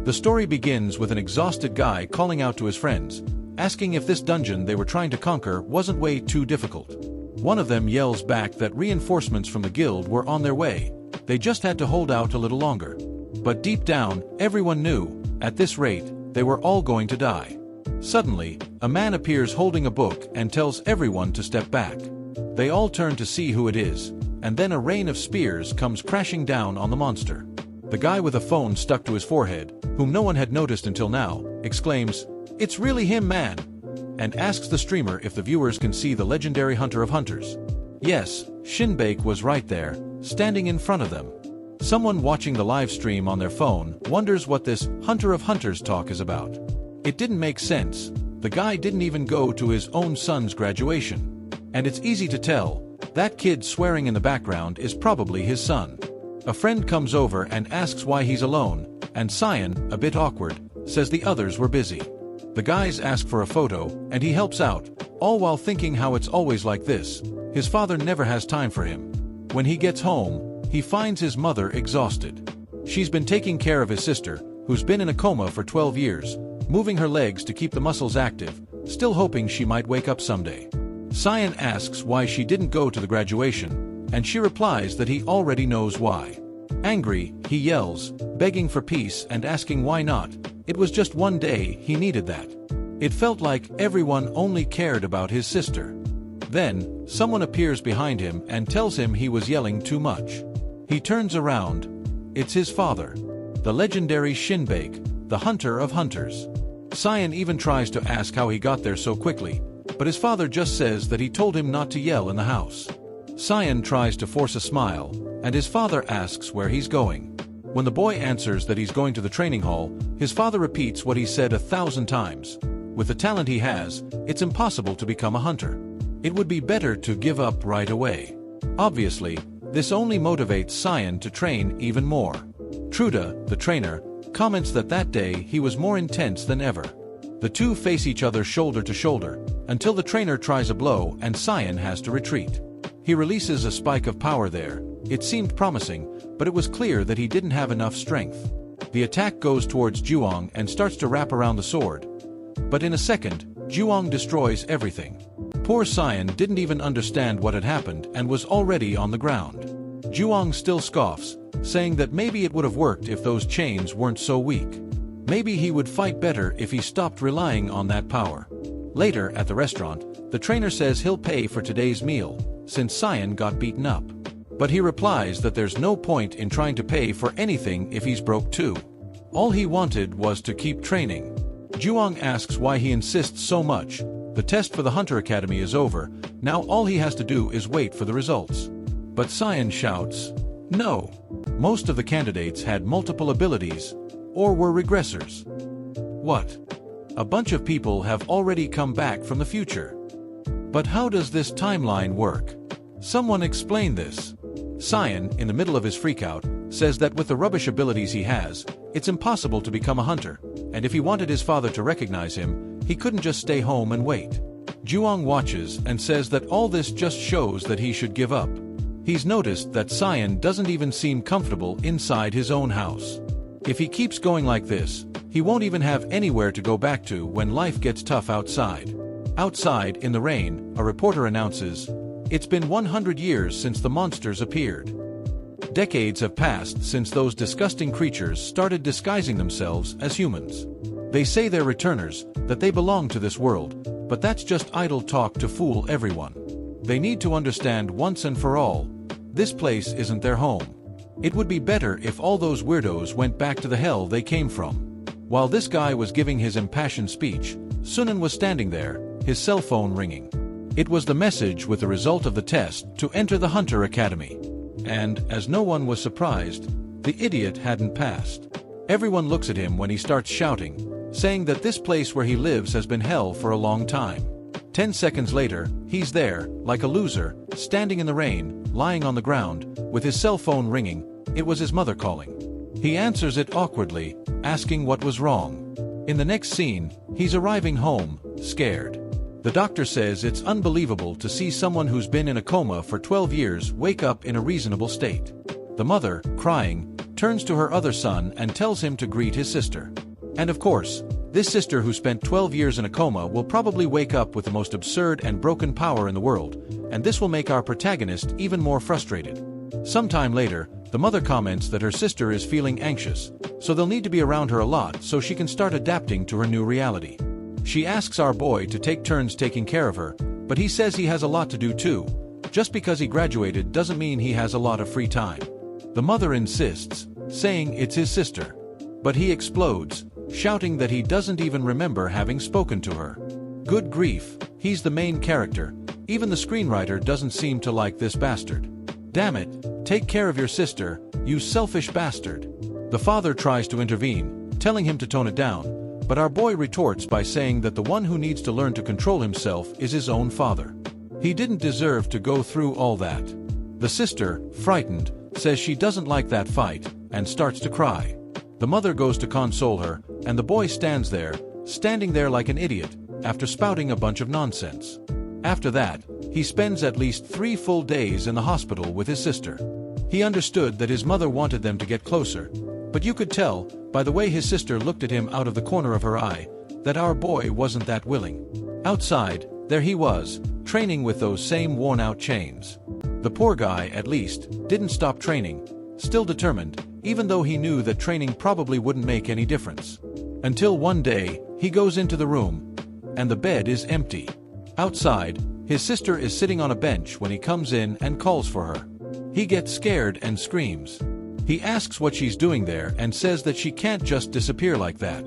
The story begins with an exhausted guy calling out to his friends, asking if this dungeon they were trying to conquer wasn't way too difficult. One of them yells back that reinforcements from the guild were on their way, they just had to hold out a little longer. But deep down, everyone knew, at this rate, they were all going to die. Suddenly, a man appears holding a book and tells everyone to step back. They all turn to see who it is, and then a rain of spears comes crashing down on the monster. The guy with a phone stuck to his forehead, whom no one had noticed until now, exclaims, "It's really him, man!" and asks the streamer if the viewers can see the legendary Hunter of Hunters. Yes, Shinbake was right there, standing in front of them. Someone watching the live stream on their phone wonders what this Hunter of Hunters talk is about. It didn't make sense. The guy didn't even go to his own son's graduation. And it's easy to tell, that kid swearing in the background is probably his son. A friend comes over and asks why he's alone, and Cyan, a bit awkward, says the others were busy. The guys ask for a photo, and he helps out, all while thinking how it's always like this. His father never has time for him. When he gets home, he finds his mother exhausted. She's been taking care of his sister, who's been in a coma for 12 years, moving her legs to keep the muscles active, still hoping she might wake up someday. Cyan asks why she didn't go to the graduation, and she replies that he already knows why. Angry, he yells, begging for peace and asking why not. It was just one day, he needed that. It felt like everyone only cared about his sister. Then, someone appears behind him and tells him he was yelling too much. He turns around. It's his father, the legendary Shinbake, the Hunter of Hunters. Cyan even tries to ask how he got there so quickly, but his father just says that he told him not to yell in the house. Cyan tries to force a smile, and his father asks where he's going. When the boy answers that he's going to the training hall, his father repeats what he said 1,000 times. With the talent he has, it's impossible to become a hunter. It would be better to give up right away. Obviously, this only motivates Cyan to train even more. Truda, the trainer, comments that that day he was more intense than ever. The two face each other shoulder to shoulder, until the trainer tries a blow and Cyan has to retreat. He releases a spike of power there. It seemed promising, but it was clear that he didn't have enough strength. The attack goes towards Juong and starts to wrap around the sword. But in a second, Juong destroys everything. Poor Cyan didn't even understand what had happened and was already on the ground. Juong still scoffs, saying that maybe it would have worked if those chains weren't so weak. Maybe he would fight better if he stopped relying on that power. Later, at the restaurant, the trainer says he'll pay for today's meal, since Cyan got beaten up. But he replies that there's no point in trying to pay for anything if he's broke too. All he wanted was to keep training. Juong asks why he insists so much. The test for the Hunter Academy is over, now all he has to do is wait for the results. But Cyan shouts, "No!" Most of the candidates had multiple abilities, or were regressors. What? A bunch of people have already come back from the future. But how does this timeline work? Someone explain this. Cyan, in the middle of his freakout, says that with the rubbish abilities he has, it's impossible to become a hunter, and if he wanted his father to recognize him, he couldn't just stay home and wait. Juong watches and says that all this just shows that he should give up. He's noticed that Cyan doesn't even seem comfortable inside his own house. If he keeps going like this, he won't even have anywhere to go back to when life gets tough outside. Outside, in the rain, a reporter announces, "It's been 100 years since the monsters appeared." Decades have passed since those disgusting creatures started disguising themselves as humans. They say they're returners, that they belong to this world, but that's just idle talk to fool everyone. They need to understand once and for all, this place isn't their home. It would be better if all those weirdos went back to the hell they came from. While this guy was giving his impassioned speech, Sunan was standing there, his cell phone ringing. It was the message with the result of the test to enter the Hunter Academy. And, as no one was surprised, the idiot hadn't passed. Everyone looks at him when he starts shouting, saying that this place where he lives has been hell for a long time. 10 seconds later, he's there, like a loser, standing in the rain, lying on the ground, with his cell phone ringing. It was his mother calling. He answers it awkwardly, asking what was wrong. In the next scene, he's arriving home, scared. The doctor says it's unbelievable to see someone who's been in a coma for 12 years wake up in a reasonable state. The mother, crying, turns to her other son and tells him to greet his sister. And of course, this sister who spent 12 years in a coma will probably wake up with the most absurd and broken power in the world, and this will make our protagonist even more frustrated. Sometime later, the mother comments that her sister is feeling anxious, so they'll need to be around her a lot so she can start adapting to her new reality. She asks our boy to take turns taking care of her, but he says he has a lot to do too. Just because he graduated doesn't mean he has a lot of free time. The mother insists, saying it's his sister. But he explodes, shouting that he doesn't even remember having spoken to her. Good grief, he's the main character. Even the screenwriter doesn't seem to like this bastard. Damn it, take care of your sister, you selfish bastard. The father tries to intervene, telling him to tone it down, but our boy retorts by saying that the one who needs to learn to control himself is his own father. He didn't deserve to go through all that. The sister, frightened, says she doesn't like that fight, and starts to cry. The mother goes to console her, and the boy stands there like an idiot, after spouting a bunch of nonsense. After that, he spends at least 3 full days in the hospital with his sister. He understood that his mother wanted them to get closer, but you could tell, by the way his sister looked at him out of the corner of her eye, that our boy wasn't that willing. Outside, there he was, training with those same worn-out chains. The poor guy, at least, didn't stop training, still determined, even though he knew that training probably wouldn't make any difference. Until one day, he goes into the room, and the bed is empty. Outside, his sister is sitting on a bench when he comes in and calls for her. He gets scared and screams. He asks what she's doing there and says that she can't just disappear like that.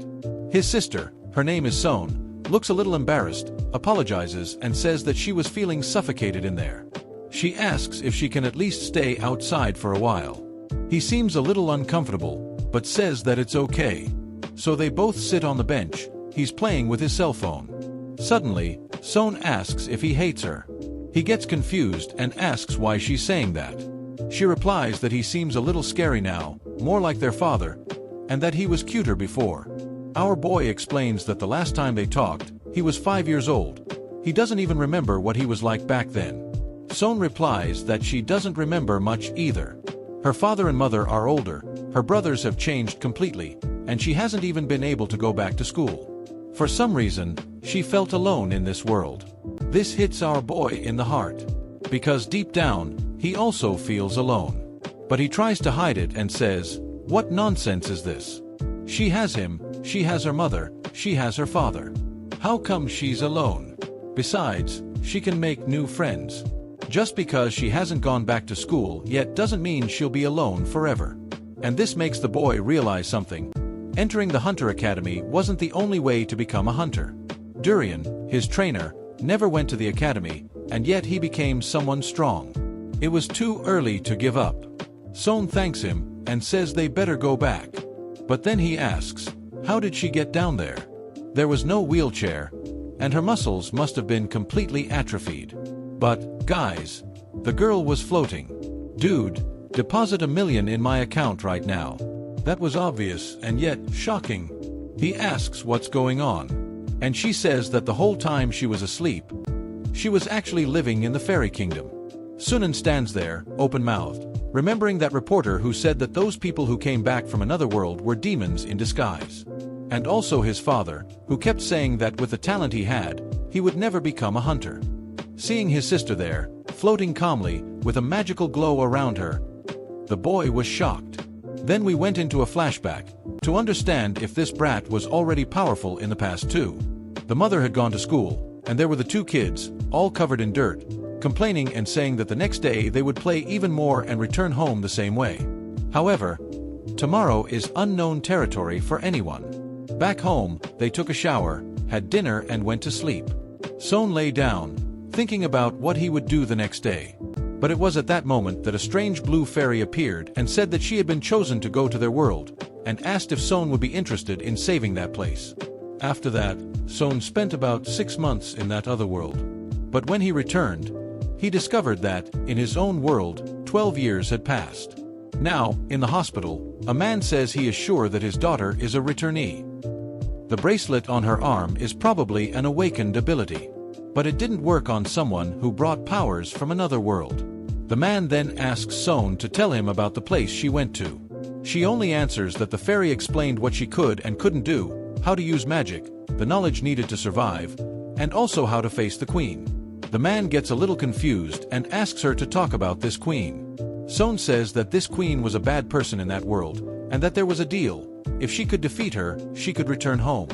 His sister, her name is Son, looks a little embarrassed, apologizes and says that she was feeling suffocated in there. She asks if she can at least stay outside for a while. He seems a little uncomfortable, but says that it's okay. So they both sit on the bench. He's playing with his cell phone. Suddenly, Son asks if he hates her. He gets confused and asks why she's saying that. She replies that he seems a little scary now, more like their father, and that he was cuter before. Our boy explains that the last time they talked, he was 5 years old. He doesn't even remember what he was like back then. Son replies that she doesn't remember much either. Her father and mother are older, her brothers have changed completely, and she hasn't even been able to go back to school. For some reason, she felt alone in this world. This hits our boy in the heart. Because deep down, he also feels alone. But he tries to hide it and says, "What nonsense is this? She has him, she has her mother, she has her father. How come she's alone? Besides, she can make new friends. Just because she hasn't gone back to school yet doesn't mean she'll be alone forever." And this makes the boy realize something. Entering the Hunter Academy wasn't the only way to become a hunter. Durian, his trainer, never went to the academy, and yet he became someone strong. It was too early to give up. Son thanks him and says they better go back. But then he asks, how did she get down there? There was no wheelchair, and her muscles must have been completely atrophied. But, guys, the girl was floating. Dude, deposit $1 million in my account right now. That was obvious and yet shocking. He asks what's going on. And she says that the whole time she was asleep, she was actually living in the fairy kingdom. Sunan stands there, open-mouthed, remembering that reporter who said that those people who came back from another world were demons in disguise. And also his father, who kept saying that with the talent he had, he would never become a hunter. Seeing his sister there, floating calmly, with a magical glow around her, the boy was shocked. Then we went into a flashback, to understand if this brat was already powerful in the past too. The mother had gone to school, and there were the 2 kids, all covered in dirt, complaining and saying that the next day they would play even more and return home the same way. However, tomorrow is unknown territory for anyone. Back home, they took a shower, had dinner and went to sleep. Son lay down, thinking about what he would do the next day. But it was at that moment that a strange blue fairy appeared and said that she had been chosen to go to their world, and asked if Son would be interested in saving that place. After that, Son spent about 6 months in that other world. But when he returned, he discovered that, in his own world, 12 years had passed. Now, in the hospital, a man says he is sure that his daughter is a returnee. The bracelet on her arm is probably an awakened ability. But it didn't work on someone who brought powers from another world. The man then asks Son to tell him about the place she went to. She only answers that the fairy explained what she could and couldn't do, how to use magic, the knowledge needed to survive, and also how to face the queen. The man gets a little confused and asks her to talk about this queen. Son says that this queen was a bad person in that world, and that there was a deal. If she could defeat her, she could return home.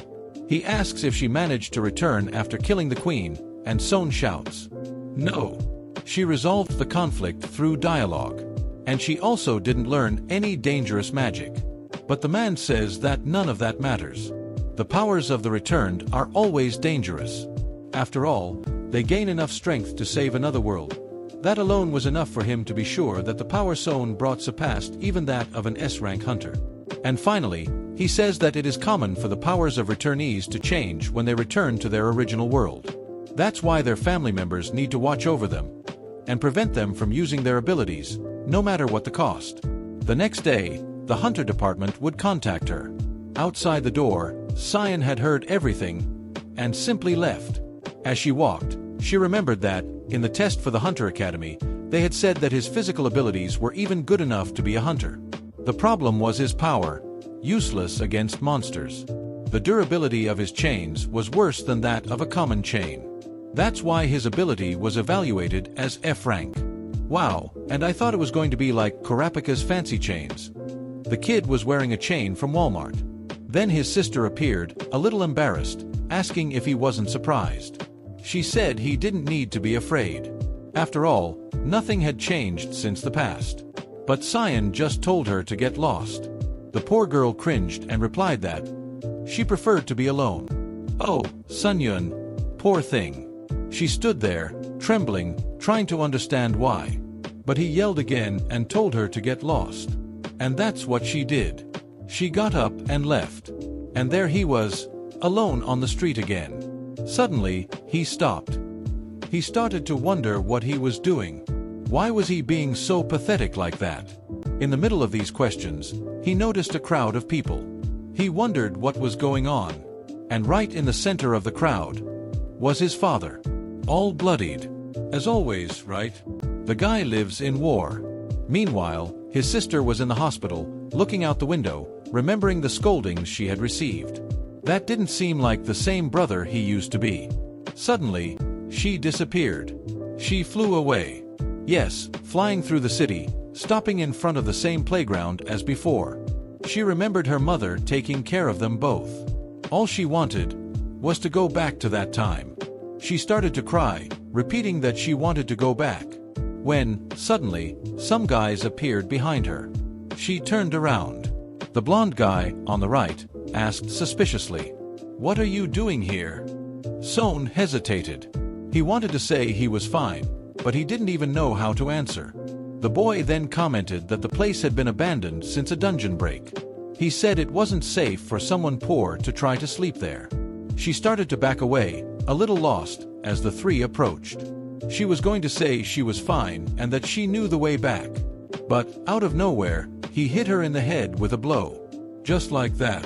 He asks if she managed to return after killing the queen, and Son shouts, "No." She resolved the conflict through dialogue. And she also didn't learn any dangerous magic. But the man says that none of that matters. The powers of the returned are always dangerous. After all, they gain enough strength to save another world. That alone was enough for him to be sure that the power Son brought surpassed even that of an S-rank hunter. And finally, he says that it is common for the powers of returnees to change when they return to their original world. That's why their family members need to watch over them and prevent them from using their abilities, no matter what the cost. The next day, the hunter department would contact her. Outside the door, Cyan had heard everything and simply left. As she walked, she remembered that, in the test for the Hunter Academy, they had said that his physical abilities were even good enough to be a hunter. The problem was his power, useless against monsters. The durability of his chains was worse than that of a common chain. That's why his ability was evaluated as F rank. Wow, and I thought it was going to be like Kurapika's fancy chains. The kid was wearing a chain from Walmart. Then his sister appeared, a little embarrassed, asking if he wasn't surprised. She said he didn't need to be afraid. After all, nothing had changed since the past. But Cyan just told her to get lost. The poor girl cringed and replied that she preferred to be alone. Oh, Sunyun, poor thing. She stood there, trembling, trying to understand why. But he yelled again and told her to get lost. And that's what she did. She got up and left. And there he was, alone on the street again. Suddenly, he stopped. He started to wonder what he was doing. Why was he being so pathetic like that? In the middle of these questions, he noticed a crowd of people. He wondered what was going on. And right in the center of the crowd was his father. All bloodied. As always, right? The guy lives in war. Meanwhile, his sister was in the hospital, looking out the window, remembering the scoldings she had received. That didn't seem like the same brother he used to be. Suddenly, she disappeared. She flew away. Yes, flying through the city, stopping in front of the same playground as before. She remembered her mother taking care of them both. All she wanted was to go back to that time. She started to cry, repeating that she wanted to go back. When, suddenly, some guys appeared behind her. She turned around. The blonde guy, on the right, asked suspiciously, "What are you doing here?" Son hesitated. He wanted to say he was fine, but he didn't even know how to answer. The boy then commented that the place had been abandoned since a dungeon break. He said it wasn't safe for someone poor to try to sleep there. She started to back away, a little lost, as the three approached. She was going to say she was fine and that she knew the way back. But, out of nowhere, he hit her in the head with a blow. Just like that.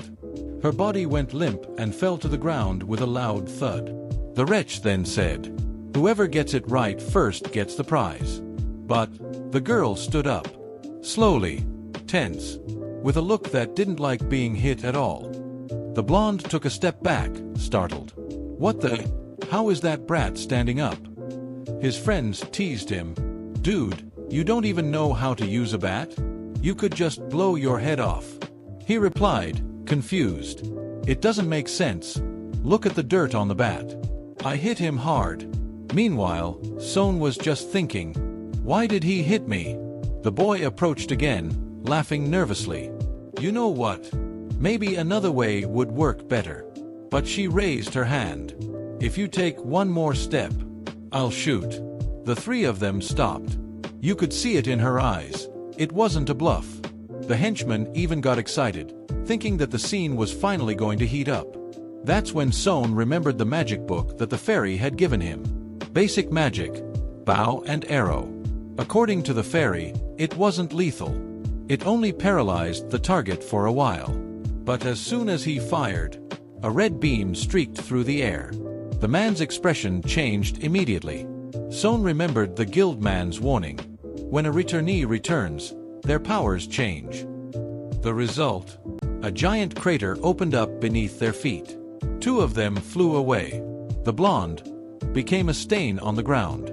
Her body went limp and fell to the ground with a loud thud. The wretch then said, "Whoever gets it right first gets the prize." But the girl stood up. Slowly. Tense. With a look that didn't like being hit at all. The blonde took a step back, startled. "What the? How is that brat standing up?" His friends teased him. "Dude, you don't even know how to use a bat? You could just blow your head off." He replied, confused. "It doesn't make sense. Look at the dirt on the bat. I hit him hard." Meanwhile, Son was just thinking, "Why did he hit me?" The boy approached again, laughing nervously. "You know what? Maybe another way would work better." But she raised her hand. "If you take one more step, I'll shoot." The three of them stopped. You could see it in her eyes. It wasn't a bluff. The henchman even got excited, thinking that the scene was finally going to heat up. That's when Son remembered the magic book that the fairy had given him. Basic magic, bow and arrow. According to the fairy, it wasn't lethal. It only paralyzed the target for a while. But as soon as he fired, a red beam streaked through the air. The man's expression changed immediately. Son remembered the guild man's warning. When a returnee returns, their powers change. The result? A giant crater opened up beneath their feet. Two of them flew away. The blonde became a stain on the ground.